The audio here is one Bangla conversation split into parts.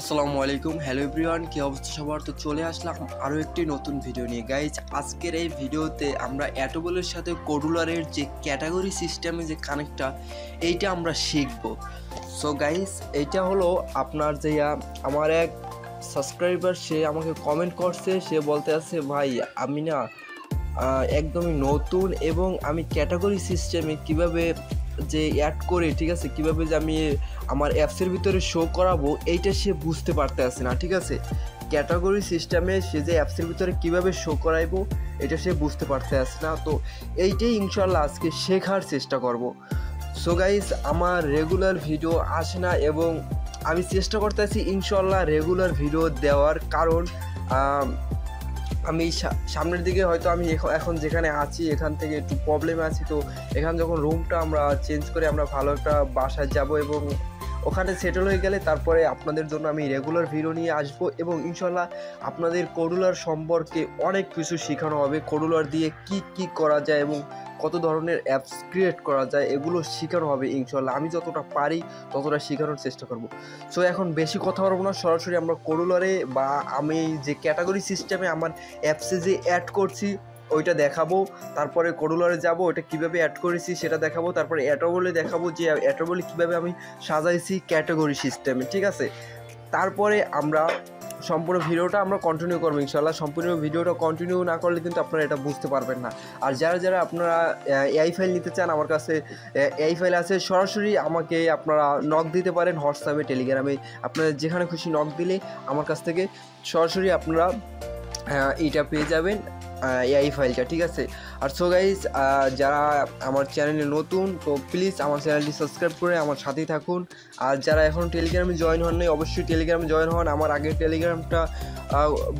আসসালামু আলাইকুম, হ্যালো এভরিওয়ান, কি অবস্থা সবার? তো চলে আসলাম আরও একটি নতুন ভিডিও নিয়ে। গাইজ, আজকের এই ভিডিওতে আমরা অ্যাটোবলের সাথে কোডুলারের যে ক্যাটাগরি সিস্টেমে যে কানেক্টটা, এইটা আমরা শিখব। সো গাইজ, এইটা হলো আপনার যে আমার এক সাবস্ক্রাইবার, সে আমাকে কমেন্ট করছে, সে বলতে আছে ভাই আমি না একদমই নতুন এবং আমি ক্যাটাগরি সিস্টেমে কিভাবে যে অ্যাড করে, ঠিক আছে, কিভাবে যে আমি আমার অ্যাপসের ভিতরে শো করাবো এইটা সে বুঝতে পারতে আসে না। ঠিক আছে, ক্যাটাগরি সিস্টেমে সে যে অ্যাপসের ভিতরে কিভাবে শো করাইবো এটা সে বুঝতে পারতে আসে না। তো এইটাই ইনশাল্লাহ আজকে শেখার চেষ্টা করব। সো গাইস, আমার রেগুলার ভিডিও আসে না এবং আমি চেষ্টা করতেছি ইনশাল্লাহ রেগুলার ভিডিও দেওয়ার, কারণ আমি সামনের দিকে হয়তো আমি এখন যেখানে আছি এখান থেকে একটু প্রবলেমে আছি। তো এখান যখন রুমটা আমরা চেঞ্জ করে আমরা ভালো একটা বাসায় যাব এবং ওখানে সেটেল হয়ে গেলে তারপরে আপনাদের জন্য আমি রেগুলার ভিডিও নিয়ে আসবো এবং ইনশাল্লাহ আপনাদের কোডুলার সম্পর্কে অনেক কিছু শেখানো হবে। কোডুলার দিয়ে কি করা যায় এবং কত ধরনের অ্যাপস ক্রিয়েট করা যায় এগুলো শেখানো হবে ইনশাল্লাহ। আমি যতটা পারি ততটা শেখানোর চেষ্টা করব। সো এখন বেশি কথা বলবো না, সরাসরি আমরা কোডুলারে বা আমি যে ক্যাটাগরি সিস্টেমে আমার অ্যাপসে যে অ্যাড করছি ওইটা দেখাবো। তারপরে কোডুলারে যাব, ওইটা কীভাবে অ্যাড করেছি সেটা দেখাবো। তারপরে অ্যাটোবলে দেখাবো যে অ্যাটোবলে কীভাবে আমি সাজাইছি ক্যাটাগরি সিস্টেমে। ঠিক আছে, তারপরে আমরা সম্পূর্ণ ভিডিওটা আমরা কন্টিনিউ করবো ইনশাল্লাহ। সম্পূর্ণ ভিডিওটা কন্টিনিউ না করলে কিন্তু আপনারা এটা বুঝতে পারবেন না। আর যারা আপনারা এআই ফাইল নিতে চান, আমার কাছে এআই ফাইল আছে, সরাসরি আমাকে আপনারা নক দিতে পারেন হোয়াটসঅ্যাপে, টেলিগ্রামে, আপনারা যেখানে খুশি নক দিলে আমার কাছ থেকে সরাসরি আপনারা এইটা পেয়ে যাবেন, এআই ফাইলটা। ঠিক আছে, আর সো গাইজ, যারা আমার চ্যানেলে নতুন তো প্লিজ আমার চ্যানেলটি সাবস্ক্রাইব করে আমার সাথেই থাকুন। আর যারা এখন টেলিগ্রামে জয়েন হন নাই, অবশ্যই টেলিগ্রামে জয়েন হন। আমার আগের টেলিগ্রামটা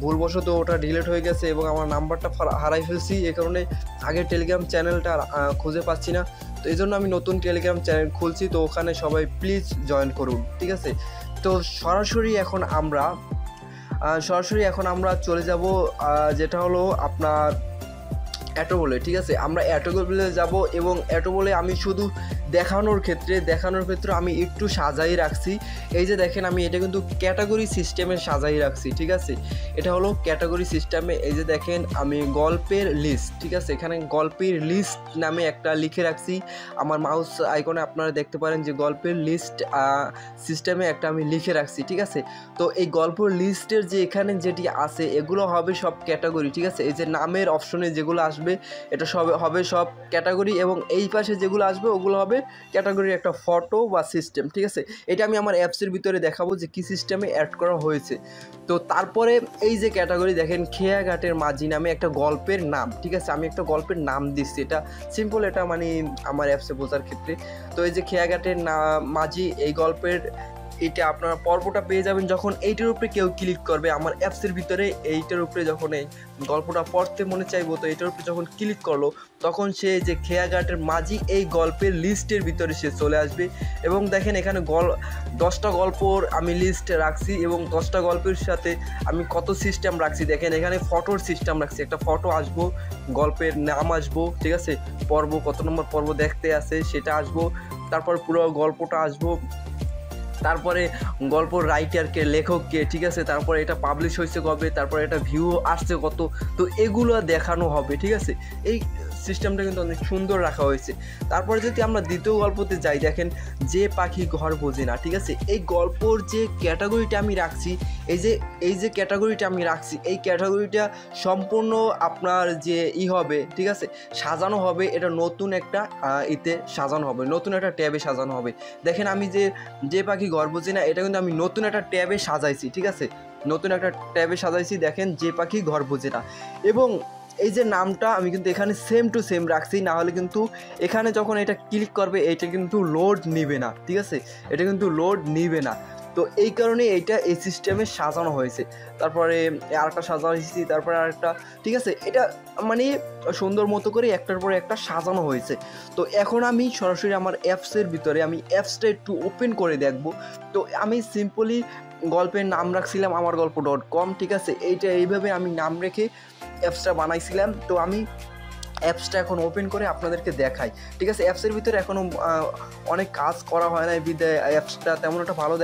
ভুলবশত ওটা ডিলিট হয়ে গেছে এবং আমার নাম্বারটা হারাই ফেলছি, এই কারণে আগের টেলিগ্রাম চ্যানেলটা খুঁজে পাচ্ছি না। তো এই জন্য আমি নতুন টেলিগ্রাম চ্যানেল খুলছি, তো ওখানে সবাই প্লিজ জয়েন করুন। ঠিক আছে, তো সরাসরি এখন আমরা চলে যাব যেটা হলো আপনার অ্যাটোবলে। ঠিক আছে, আমরা অ্যাটোবলে যাব এবং অ্যাটোবলে আমি শুধু দেখানোর ক্ষেত্রে আমি একটু সাজাই রাখছি। এই যে দেখেন, আমি এটা কিন্তু ক্যাটাগরি সিস্টেমে সাজাই রাখছি। ঠিক আছে, এটা হলো ক্যাটাগরি সিস্টেমে। এই যে দেখেন, আমি গল্পের লিস্ট, ঠিক আছে, এখানে গল্পের লিস্ট নামে একটা লিখে রাখছি। আমার মাউস আইকনে আপনারা দেখতে পারেন যে গল্পের লিস্ট সিস্টেমে একটা আমি লিখে রাখছি। ঠিক আছে, তো এই গল্পের লিস্টের যে এখানে যেটি আছে এগুলো হবে সব ক্যাটাগরি। ঠিক আছে, এই যে নামের অপশনে যেগুলো আসবে এটা সব হবে সব ক্যাটাগরি এবং এই পাশে যেগুলো আসবে ওগুলো হবে ক্যাটাগরির একটা ফটো বা সিস্টেম। ঠিক আছে, এটা আমি আমার অ্যাপসের ভিতরে দেখাবো যে কী সিস্টেমে অ্যাড করা হয়েছে। তো তারপরে এই যে ক্যাটাগরি দেখেন, খেয়াঘাটের মাঝি নামে একটা গল্পের নাম। ঠিক আছে, আমি একটা গল্পের নাম দিচ্ছি, এটা সিম্পল, এটা মানে আমার অ্যাপসে বোঝার ক্ষেত্রে। তো এই যে খেয়াঘাটের মাঝি, এই গল্পের এটা আপনারা পর্বটা পেয়ে যাবেন যখন এইটার উপরে কেউ ক্লিক করবে আমার অ্যাপসের ভিতরে। এইটার উপরে যখন এই গল্পটা পড়তে মনে চাইবো, তো এইটার উপরে যখন ক্লিক করলো তখন সে যে খেয়াঘাটের মাঝি এই গল্পের লিস্টের ভিতরে সে চলে আসবে। এবং দেখেন এখানে 10টা গল্পর আমি লিস্ট রাখছি এবং 10টা গল্পের সাথে আমি কত সিস্টেম রাখছি দেখেন। এখানে ফটোর সিস্টেম রাখছি, একটা ফটো আসবো, গল্পের নাম আসবো, ঠিক আছে, পর্ব কত নম্বর পর্ব দেখতে আছে সেটা আসবো, তারপর পুরো গল্পটা আসবো, তারপরে গল্প রাইটারকে, লেখককে, ঠিক আছে, তারপরে এটা পাবলিশ হয়েছে কবে, তারপরে এটা ভিউ আসছে কত, তো এগুলো দেখানো হবে। ঠিক আছে, এই সিস্টেমটা কিন্তু অনেক সুন্দর রাখা হয়েছে। তারপরে যদি আমরা দ্বিতীয় গল্পতে যাই, দেখেন যে পাখি ঘর বোঝে না। ঠিক আছে, এই গল্পর যে ক্যাটাগরিটা আমি রাখছি, এই যে ক্যাটাগরিটা আমি রাখছি, এই ক্যাটাগরিটা সম্পূর্ণ আপনার যে হবে, ঠিক আছে, সাজানো হবে, এটা নতুন একটা ইতে সাজানো হবে, নতুন একটা ট্যাবে সাজানো হবে। দেখেন আমি যে পাখি ঘর বোঝে না, এটা কিন্তু আমি নতুন একটা ট্যাবে সাজাইছি। ঠিক আছে, নতুন একটা ট্যাবে সাজাইছি, দেখেন যে পাখি ঘর বোঝে না। এবং এই যে নামটা আমি কিন্তু এখানে সেম টু সেম রাখছি, না হলে কিন্তু এখানে যখন এটা ক্লিক করবে এটা কিন্তু লোড নিবে না। ঠিক আছে, এটা কিন্তু লোড নিবে না, তো এই কারণে এইটা এই সিস্টেমে সাজানো হয়েছে। তারপরে আরেকটা সাজাইছি, তারপরে আরেকটা, ঠিক আছে, এটা মানে সুন্দর মতো করে একটার পরে একটা সাজানো হয়েছে। তো এখন আমি সরাসরি আমার অ্যাপসের ভিতরে আমি অ্যাপসটা একটু ওপেন করে দেখব। তো আমি সিম্পলি গল্পের নাম রাখছিলাম আমার গল্প.com। ঠিক আছে, এইভাবে আমি নাম রেখে অ্যাপসটা বানাইছিলাম। তো আমি অ্যাপসটা এখন ওপেন করে আপনাদেরকে দেখাই, ঠিক আছে। অ্যাপসের ভিতরে এখনও অনেক কাজ করা হয় না, বিদায় অ্যাপসটা তেমন একটা ভালো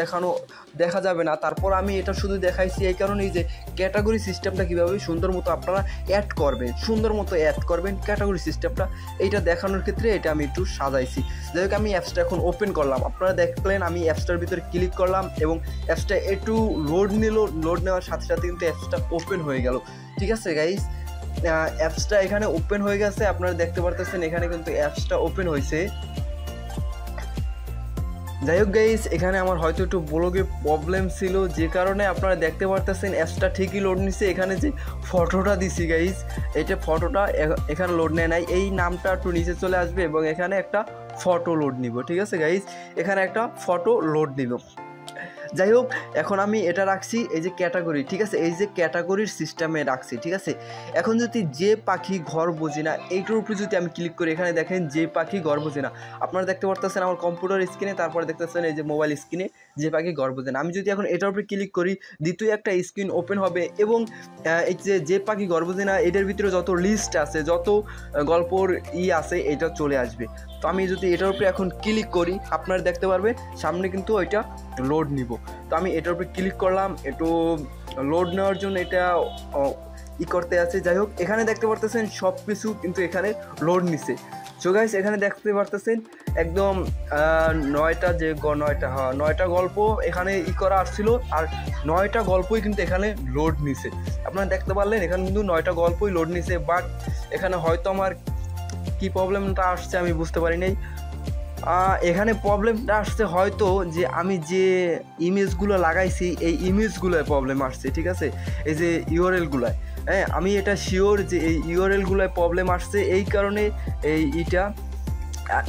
দেখা যাবে না। তারপর আমি এটা শুধু দেখাইছি এই কারণেই যে ক্যাটাগরি সিস্টেমটা কীভাবে সুন্দর মতো আপনারা সুন্দর মতো অ্যাড করবেন ক্যাটাগরি সিস্টেমটা, এইটা দেখানোর ক্ষেত্রে এটা আমি একটু সাজাইছি। যাই হোক, আমি অ্যাপসটা এখন ওপেন করলাম, আপনারা দেখলেন আমি অ্যাপসটার ভিতরে ক্লিক করলাম এবং অ্যাপসটা একটু লোড নেওয়ার সাথে সাথে কিন্তু অ্যাপসটা ওপেন হয়ে গেল, ঠিক আছে গাইস। অ্যাপসটা এখানে ওপেন হয়ে গেছে, আপনারা দেখতে পারতেছেন এখানে কিন্তু অ্যাপসটা ওপেন হয়েছে। যাই হোক গাইস, এখানে আমার হয়তো একটু ব্লগে প্রবলেম ছিল, যে কারণে আপনারা দেখতে পারতেছেন অ্যাপসটা ঠিকই লোড নিছে। এখানে যে ফটোটা দিছি গাইস, এইটা ফটোটা এখানে লোড নেয় নাই, এই নামটা একটু নিচে চলে আসবে এবং এখানে একটা ফটো লোড নিব, ঠিক আছে গাইস, এখানে একটা ফটো লোড নিব। যাই হোক, এখন আমি এটা রাখছি এই যে ক্যাটাগরি, ঠিক আছে, এই যে ক্যাটাগরির সিস্টেমে রাখছি, ঠিক আছে। এখন যদি যে পাখি ঘর বোঝে না, এইটার উপরে যদি আমি ক্লিক করি, এখানে দেখেন যে পাখি ঘর বোঝে না, আপনারা দেখতে পারতেছেন আমার কম্পিউটার স্ক্রিনে, তারপরে দেখতেছেন এই যে মোবাইল স্ক্রিনে যে পাখি ঘর বোঝে না। আমি যদি এখন এটার উপরে ক্লিক করি, দ্বিতীয় একটা স্ক্রিন ওপেন হবে এবং এই যে পাখি ঘর বোঝে না, এটার ভিতরে যত লিস্ট আছে, যত গল্পর আছে, এটা চলে আসবে। তো আমি যদি এটার উপরে এখন ক্লিক করি, আপনারা দেখতে পারবে সামনে কিন্তু ওইটা লোড নিব। তো আমি এটার উপরে ক্লিক করলাম, একটু লোড নেওয়ার জন্য এটা করতে আছে। যাই হোক, এখানে দেখতে পারতেছেন সব কিছু কিন্তু এখানে লোড নিছে। সো গাইস, এখানে দেখতে পারতেছেন একদম 9টা গল্প এখানে করা আসছিল, আর 9টা গল্পই কিন্তু এখানে লোড নিছে। আপনারা দেখতে পারলেন এখানে কিন্তু 9টা গল্পই লোড নিছে, বাট এখানে হয়তো আমার কি প্রবলেমটা আসছে আমি বুঝতে পারি নাই। এখানে প্রবলেমটা আসছে হয়তো যে আমি যে ইমেজগুলো লাগাইছি এই ইমেজগুলোয় প্রবলেম আসছে, ঠিক আছে, এই যে ইউআরএলগুলোয়। হ্যাঁ, আমি এটা শিওর যে এই ইউআরএলগুলোয় প্রবলেম আসছে, এই কারণে এইটা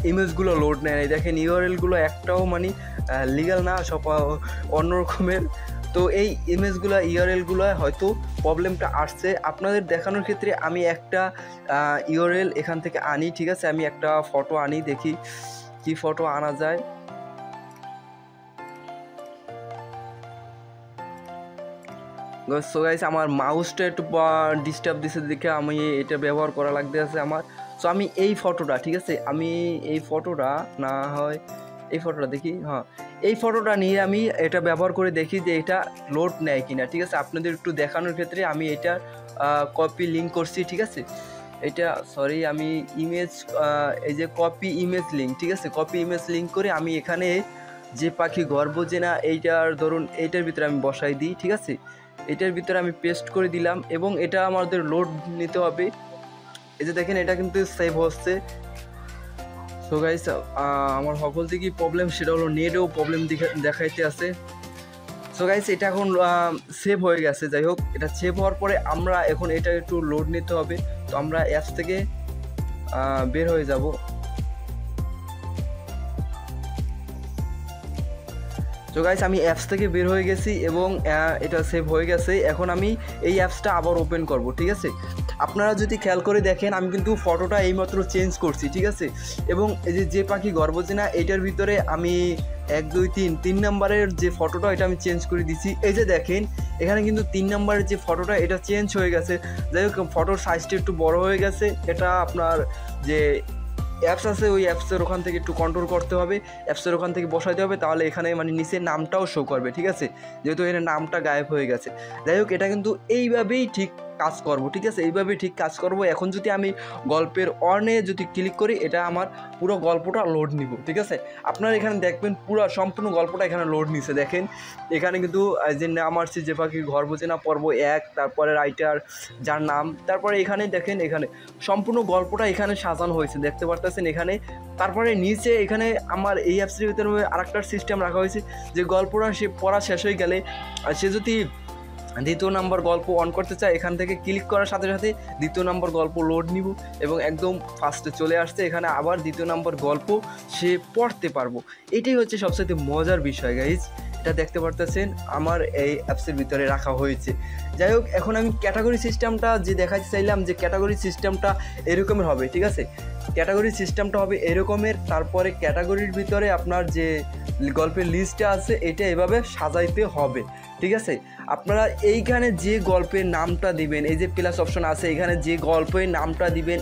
ইমেজগুলো লোড নেয় নাই। দেখেন ইউআরএলগুলো একটাও মানে লিগ্যাল না, সব অন্য রকমের। তো এই ইমেজগুলো ইউআরএলগুলো হয়তো প্রবলেমটা আসছে। আপনাদের দেখানোর ক্ষেত্রে আমি একটা ইউআরএল এখান থেকে আনি, ঠিক আছে, আমি একটা ফটো আনি, দেখি কি ফটো আনা যায়। সো গাইস, আমার মাউসটা একটু ডিস্টার্ব দিছে দেখে আমি এটা ব্যবহার করা লাগতে আছে আমার। সো আমি এই ফটোটা, ঠিক আছে, আমি এই ফটোটা না হয় এই ফটোটা দেখি, হ্যাঁ এই ফটোটা নিয়ে আমি এটা ব্যবহার করে দেখি যে এটা লোড নেয় কিনা, ঠিক আছে। আপনাদের একটু দেখানোর ক্ষেত্রে আমি এটা কপি লিঙ্ক করছি, ঠিক আছে, এটা সরি আমি ইমেজ এই যে কপি ইমেজ লিঙ্ক, ঠিক আছে, কপি ইমেজ লিঙ্ক করে আমি এখানে যে পাখি ঘর বোঝে না এইটার ধরুন এইটার ভিতরে আমি বসাই দিই, ঠিক আছে, এটার ভিতরে আমি পেস্ট করে দিলাম এবং এটা আমাদের লোড নিতে হবে। এই যে দেখেন এটা কিন্তু সেভ হচ্ছে। সো গাইস, আমার সকল থেকে প্রবলেম সেটা হলো নেটেও প্রবলেম দেখাইতে আছে। সো গাইস, এটা এখন সেভ হয়ে গেছে। যাই হোক, এটা সেভ হওয়ার পরে আমরা এখন এটা একটু লোড নিতে হবে। তো আমরা অ্যাপস থেকে বের হয়ে যাব। তো গাইস, আমি অ্যাপস থেকে বের হয়ে গেছি এবং এটা সেভ হয়ে গেছে। এখন আমি এই অ্যাপসটা আবার ওপেন করব, ঠিক আছে। আপনারা যদি খেয়াল করে দেখেন আমি কিন্তু ফটোটা এইমাত্র চেঞ্জ করছি, ঠিক আছে, এবং এই যে পাখি ঘর বোঝে না এইটার ভিতরে আমি 1 2 3 নাম্বারের যে ফটোটা এটা আমি চেঞ্জ করে দিছি। এই যে দেখেন এখানে কিন্তু 3 নাম্বারের যে ফটোটা এটা চেঞ্জ হয়ে গেছে। যাই হোক, ফটোর সাইজটা একটু বড় হয়ে গেছে। এটা আপনার যে অ্যাপস আছে ওই অ্যাপসের ওখান থেকে একটু কন্ট্রোল করতে হবে, অ্যাপসের ওখান থেকে বসাইতে হবে, তাহলে এখানে মানে নিচে নামটাও শো করবে, ঠিক আছে, যেহেতু এখানে নামটা গায়েব হয়ে গেছে। যাই হোক, এটা কিন্তু এইভাবেই ঠিক কাজ করব, ঠিক আছে, এইভাবেই ঠিক কাজ করব। এখন যদি আমি গল্পের অনে যদি ক্লিক করি, এটা আমার পুরো গল্পটা লোড নিব, ঠিক আছে। আপনারা এখানে দেখবেন পুরো সম্পূর্ণ গল্পটা এখানে লোড নিছে। দেখেন এখানে কিন্তু যে নাম আসছে যে পাখি ঘর বোঝে না পর্ব 1, তারপরে রাইটার যার নাম, তারপরে এখানে দেখেন এখানে সম্পূর্ণ গল্পটা এখানে সাজানো হয়েছে, দেখতে পারতেছেন এখানে। তারপরে নিচে এখানে আমার এই অ্যাপসের ভিতরে আরেকটা সিস্টেম রাখা হয়েছে যে গল্পটা সে পড়া শেষ হয়ে গেলে সে যদি দ্বিতীয় নাম্বার গল্প অন করতে চায়, এখান থেকে ক্লিক করার সাথে সাথে দ্বিতীয় নাম্বার গল্প লোড নিব এবং একদম ফার্স্টে চলে আসছে। এখানে আবার দ্বিতীয় নাম্বার গল্প সে পড়তে পারবো। এটাই হচ্ছে সবচেয়ে মজার বিষয় গাইজ। এটা দেখতে পারতেছেন আমার এই অ্যাপসের ভিতরে রাখা হয়েছে। যাই হোক, এখন আমি ক্যাটাগরি সিস্টেমটা যে দেখাতে চাইলাম যে ক্যাটাগরি সিস্টেমটা এরকমের হবে, ঠিক আছে। ক্যাটাগরি সিস্টেমটা হবে এরকমের। তারপরে ক্যাটাগরির ভিতরে আপনার যে গল্পের লিস্টটা আছে এটা এভাবে সাজাইতে হবে, ঠিক আছে। আপনারা এইখানে যে গল্পের নামটা দিবেন, এই যে প্লাস অপশন আছে, এখানে যে গল্পের নামটা দিবেন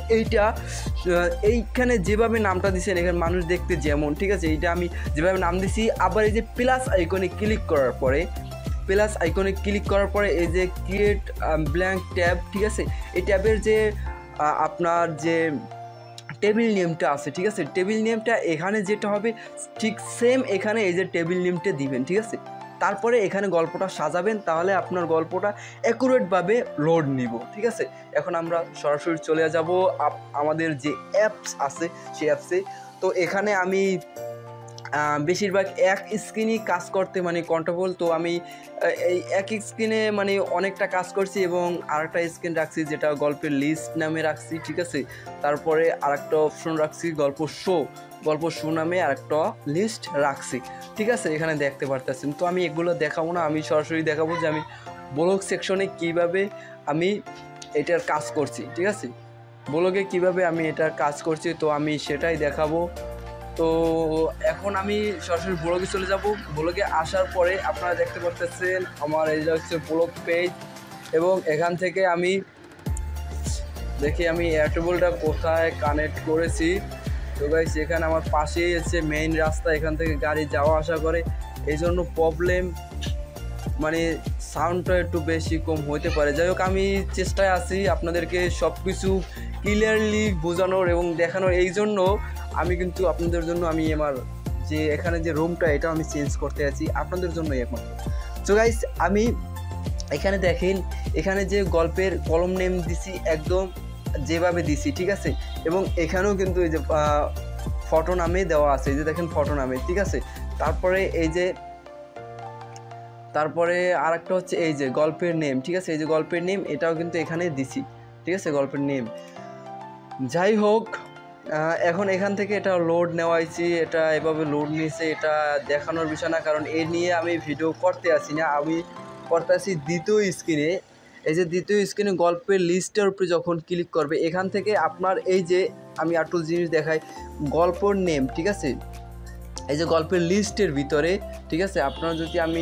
এইখানে যেভাবে নামটা দিচ্ছেন এখানে মানুষ দেখতে যেমন, ঠিক আছে, এইটা আমি যেভাবে নাম দিছি। আবার এই যে প্লাস আইকনে ক্লিক করার পরে এই যে ক্রিয়েট ব্ল্যাঙ্ক ট্যাব, ঠিক আছে, এই ট্যাবের যে আপনার যে টেবিল নেমটা আছে, ঠিক আছে, টেবিল নেমটা এখানে যেটা হবে ঠিক সেম এখানে এই যে টেবিল নেমটা দিবেন, ঠিক আছে। তারপরে এখানে গল্পটা সাজাবেন, তাহলে আপনার গল্পটা অ্যাকুরেটভাবে লোড নিব, ঠিক আছে। এখন আমরা সরাসরি চলে যাব আমাদের যে অ্যাপস আছে সেই অ্যাপসে। তো এখানে আমি বেশিরভাগ এক স্ক্রিনই কাজ করতে মানে কমফর্টেবল, তো আমি এই এক স্ক্রিনে মানে অনেকটা কাজ করছি এবং আরেকটা স্ক্রিন রাখছি যেটা গল্পের লিস্ট নামে রাখছি, ঠিক আছে। তারপরে আরেকটা অপশন রাখছি গল্প শো নামে আরেকটা লিস্ট রাখছি, ঠিক আছে, এখানে দেখতে পারতেছেন। তো আমি এগুলো দেখাবো না, আমি সরাসরি দেখাবো যে আমি ব্লগ সেকশনে কীভাবে আমি এটার কাজ করছি, ঠিক আছে, ব্লগে কীভাবে আমি এটার কাজ করছি, তো আমি সেটাই দেখাবো। তো এখন আমি সরাসরি ব্লগে চলে যাব। ব্লগে আসার পরে আপনারা দেখতে পাচ্ছেন আমার এই হচ্ছে ব্লগ পেজ, এবং এখান থেকে আমি দেখি আমি এয়ারটেবলটা কোথায় কানেক্ট করেছি। তো গাইস এখানে আমার পাশেই হচ্ছে মেইন রাস্তা, এখান থেকে গাড়ি যাওয়া আসা করে, এই জন্য প্রবলেম মানে সাউন্ডটা একটু বেশি কম হতে পারে। যাই হোক, আমি চেষ্টায় আছি আপনাদেরকে সব কিছু ক্লিয়ারলি বোঝানোর এবং দেখানোর। এই জন্য আমি কিন্তু আপনাদের জন্য আমি আমার যে এখানে যে রুমটা এটা আমি চেঞ্জ করতে আছি আপনাদের জন্যই এখন। সো গাইস আমি এখানে দেখেন এখানে যে গল্পের কলম নেম দিছি একদম যেভাবে দিছি, ঠিক আছে, এবং এখানেও কিন্তু এই যে ফটো নামে দেওয়া আছে, এই যে দেখেন ফটো নামে, ঠিক আছে। তারপরে আরেকটা হচ্ছে এই যে গল্পের নেম, ঠিক আছে, এই যে গল্পের নেম এটাও কিন্তু এখানে দিছি, ঠিক আছে, গল্পের নেম। যাই হোক, এখন এখান থেকে এটা লোড নেওয়াইছি, এটা এভাবে লোড নিয়েছে, এটা দেখানোর বিষয় না, কারণ এ নিয়ে আমি ভিডিও করতে আসি না, আমি করতে আসি দ্বিতীয় স্ক্রিনে। এই যে দ্বিতীয় স্ক্রিনে গল্পের লিস্টের উপরে যখন ক্লিক করবে এখান থেকে আপনার এই যে আমি আরেকটু জিনিস দেখাই, গল্পের নেম, ঠিক আছে, এই যে গল্পের লিস্টের ভিতরে, ঠিক আছে, আপনার যদি আমি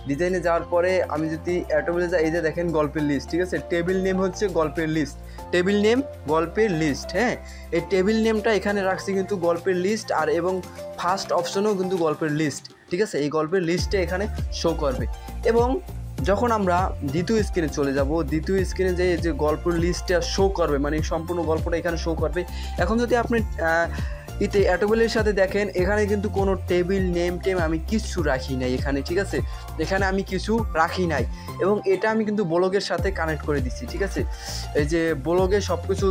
ডিজাইনে যাওয়ার পরে আমি যদি অ্যাটোবলে যাই, এই যে দেখেন গল্পের লিস্ট, ঠিক আছে, টেবিল নেম হচ্ছে গল্পের লিস্ট, টেবিল নেম গল্পের লিস্ট, হ্যাঁ, এই টেবিল নেমটা এখানে রাখছি কিন্তু গল্পের লিস্ট, আর এবং ফার্স্ট অপশনেও কিন্তু গল্পের লিস্ট, ঠিক আছে, এই গল্পের লিস্টে এখানে শো করবে। এবং যখন আমরা দ্বিতীয় স্ক্রিনে চলে যাব, দ্বিতীয় স্ক্রিনে যে গল্পের লিস্টটা শো করবে মানে সম্পূর্ণ গল্পটা এখানে শো করবে। এখন যদি আপনি অ্যাটোবলের সাথে দেখেন এখানে কিন্তু কোনো টেবিল নেম আমি কিছু রাখি নাই এখানে, ঠিক আছে, এখানে আমি কিছু রাখি নাই, এবং এটা আমি কিন্তু ব্লগের সাথে কানেক্ট করে দিচ্ছি, ঠিক আছে, এই যে ব্লগে সব কিছু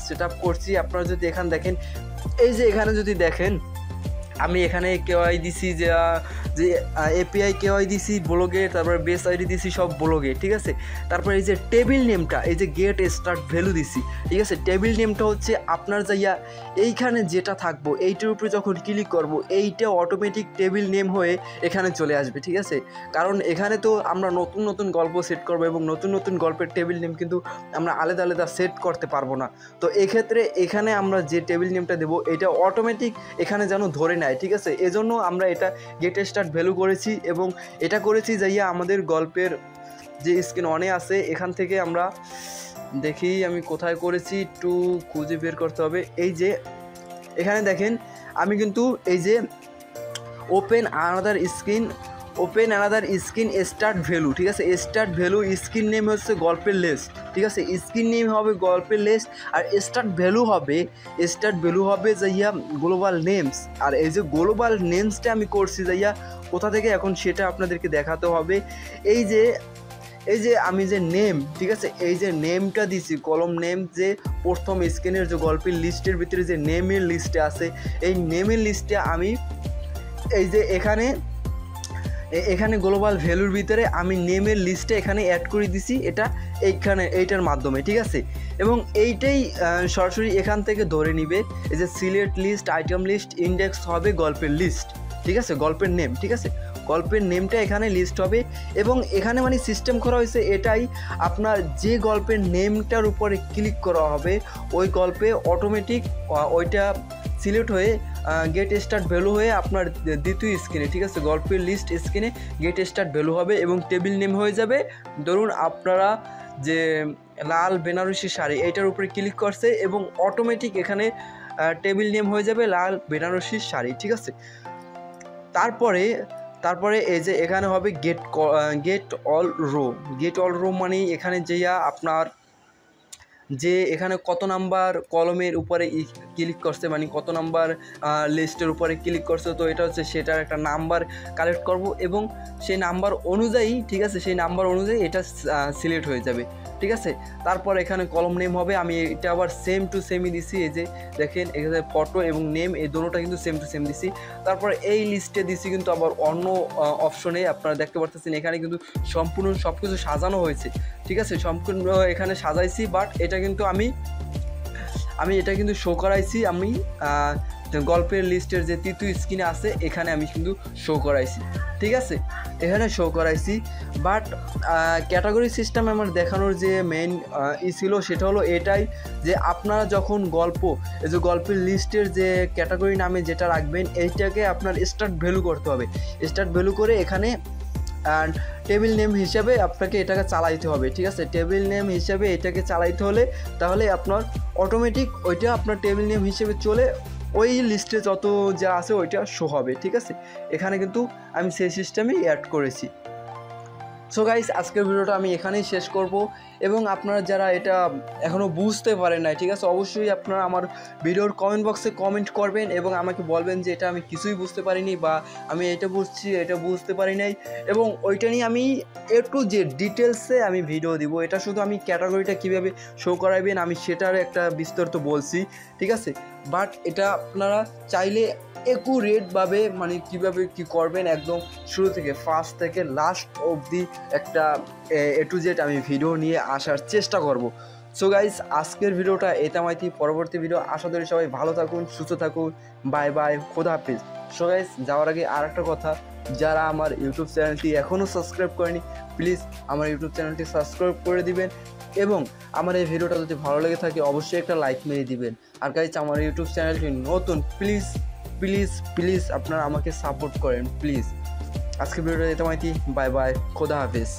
সেট আপ করছি। আপনারা যদি এখানে দেখেন, এই যে এখানে যদি দেখেন আমি এখানে কেওয়াই দিছি যে এপিআই কেওয়াই দিছি ব্লগে, তারপরে বেস আইডি দিছি সব ব্লগে, ঠিক আছে। তারপরে এই যে টেবিল নেমটা এই যে গেট স্টার্ট ভ্যালু দিছি, ঠিক আছে, টেবিল নেমটা হচ্ছে আপনার যাইয়া এইখানে যেটা থাকবো এইটার উপরে যখন ক্লিক করব এইটা অটোমেটিক টেবিল নেম হয়ে এখানে চলে আসবে, ঠিক আছে, কারণ এখানে তো আমরা নতুন গল্প সেট করবো এবং নতুন গল্পের টেবিল নেম কিন্তু আমরা আলাদা সেট করতে পারবো না। তো এক্ষেত্রে এখানে আমরা যে টেবিল নেমটা দেবো এটা অটোমেটিক এখানে যেন ধরে নেয়, ঠিক আছে, এজন্য আমরা এটা গেট স্টার্ট ভ্যালু করেছি, এবং এটা করেছি যাইয়া আমাদের গল্পের যে স্ক্রিন অনে আছে এখান থেকে আমরা দেখি আমি কোথায় করেছি, একটু খুঁজে বের করতে হবে। এই যে এখানে দেখেন আমি কিন্তু এই যে open another screen start value, ঠিক আছে, স্টার্ট ভ্যালু স্ক্রিন নেম হচ্ছে গল্পের লিস্ট, ঠিক আছে, স্ক্রিন নেম হবে গল্পের লিস্ট, আর স্টার্ট ভ্যালু হবে যাইয়া গ্লোবাল নেমস। আর এই যে গ্লোবাল নেমসটা আমি করছি যাইয়া কোথা থেকে, এখন সেটা আপনাদেরকে দেখাতে হবে। এই যে আমি যে নেম, ঠিক আছে, এই যে নেমটা দিছি কলম নেম, যে প্রথম স্ক্রিনের যে গল্পের লিস্টের ভিতরে যে নেমের লিস্টে আছে, এই নেমের লিস্টে আমি এই যে এখানে গ্লোবাল ভ্যালুর ভিতরে আমি নেমের লিস্টে এখানে অ্যাড করে দিছি, এইটার মাধ্যমে, ঠিক আছে, এবং এইটাই সরাসরি এখান থেকে ধরে নিবে। এই যে select list item list index হবে গল্পের লিস্ট, ঠিক আছে, গল্পের নেম, ঠিক আছে, গল্পের নেমটা এখানে লিস্ট হবে এবং এখানে মানে সিস্টেম করা হয়েছে এটাই, আপনার যে গল্পের নেমটার উপরে ক্লিক করা হবে ওই গল্পে অটোমেটিক ওইটা সিলেক্ট হয়ে গেট স্টার্ট ভ্যালু হয়ে আপনার দ্বিতীয় স্ক্রিনে, ঠিক আছে, গল্পের লিস্ট স্ক্রিনে গেট স্টার্ট ভ্যালু হবে এবং টেবিল নেম হয়ে যাবে। ধরুন আপনারা যে লাল বেনারসি শাড়ি এইটার উপরে ক্লিক করছে এবং অটোমেটিক এখানে টেবিল নেম হয়ে যাবে লাল বেনারসি শাড়ি, ঠিক আছে। তারপরে এই যে এখানে হবে গেট অল রো মানে এখানে যেয়া আপনার যে এখানে কত নাম্বার কলমের উপরে ক্লিক করছে মানে কত নাম্বার লিস্টের উপরে ক্লিক করছে, তো এটা হচ্ছে সেটার একটা নাম্বার কালেক্ট করব এবং সেই নাম্বার অনুযায়ী, ঠিক আছে, সেই নাম্বার অনুযায়ী এটা সিলেক্ট হয়ে যাবে, ঠিক আছে। তারপর এখানে কলম নেম হবে, আমি এটা আবার সেম টু সেমই দিছি, এই যে দেখেন এখানে ফটো এবং নেম এই দুটোটা কিন্তু সেম টু সেম দিছি। তারপর এই লিস্টে দিছি কিন্তু আবার অন্য অপশনে আপনারা দেখতে পারতেছেন এখানে কিন্তু সম্পূর্ণ সব কিছু সাজানো হয়েছে, ঠিক আছে, সম্পূর্ণ এখানে সাজাইছি। বাট এটা কিন্তু আমি এটা কিন্তু শো করাইছি, আমি গল্পের লিস্টের যে তৃতীয় স্ক্রিনে আছে এখানে আমি কিন্তু শো করাইছি, ঠিক আছে, এখানে শো করাইছি। বাট ক্যাটাগরি সিস্টেম আমার দেখানোর যে মেইন ছিল সেটা হলো এটাই যে আপনারা যখন এই যে গল্পের লিস্টের যে ক্যাটাগরি নামে যেটা রাখবেন এইটাকে আপনার স্টার্ট ভ্যালু করতে হবে। স্টার্ট ভ্যালু করে এখানে অ্যান্ড টেবিল নেম হিসাবে আপনাকে এটাকে চালাইতে হবে, ঠিক আছে। টেবিল নেম হিসাবে এটাকে চালাইতে হলে তাহলে আপনার অটোমেটিক ওইটা আপনার টেবিল নেম হিসেবে চলে ওই লিস্টে যত যা আছে ওইটা শো হবে, ঠিক আছে। এখানে কিন্তু আমি সেই সিস্টেমেই অ্যাড করেছি। সো গাইস, আজকের ভিডিওটা আমি এখানেই শেষ করব এবং আপনারা যারা এটা এখনও বুঝতে পারেন নাই, ঠিক আছে, অবশ্যই আপনারা আমার ভিডিওর কমেন্ট বক্সে কমেন্ট করবেন এবং আমাকে বলবেন যে এটা আমি কিছুই বুঝতে পারিনি বা আমি এটা বুঝছি এটা বুঝতে পারি নাই, এবং ওইটা নিয়ে আমি একটু যে ডিটেলসে আমি ভিডিও দিব। এটা শুধু আমি ক্যাটাগরিটা কীভাবে শো করাবেন আমি সেটার একটা বিস্তারিত বলছি, ঠিক আছে। বাট এটা আপনারা চাইলে একুরেটভাবে মানে কীভাবে কী করবেন একদম শুরু থেকে ফার্স্ট থেকে লাস্ট অবধি একটা এ টু জেড আমি ভিডিও নিয়ে আসার চেষ্টা করব। সো গাইস, আজকের ভিডিওটা এতামাইতি, পরবর্তী ভিডিও আশা করি সবাই ভালো থাকুন, সুস্থ থাকুন, বাই বাই, খোদা হাফিজ। সো গাইস, যাওয়ার আগে আর একটা কথা, যারা আমার ইউটিউব চ্যানেলটি এখনও সাবস্ক্রাইব করেনি প্লিজ আমার ইউটিউব চ্যানেলটি সাবস্ক্রাইব করে দিবেন এবং আমার এই ভিডিওটা যদি ভালো লেগে থাকে অবশ্যই একটা লাইক মেরে দিবেন। আর গাইস, আমার ইউটিউব চ্যানেলটি নতুন, প্লিজ প্লিজ প্লিজ আপনারা আমাকে সাপোর্ট করেন প্লিজ। আজকে ভিডিওটা এতমাইতি, বাই বাই, খোদা হাফিজ।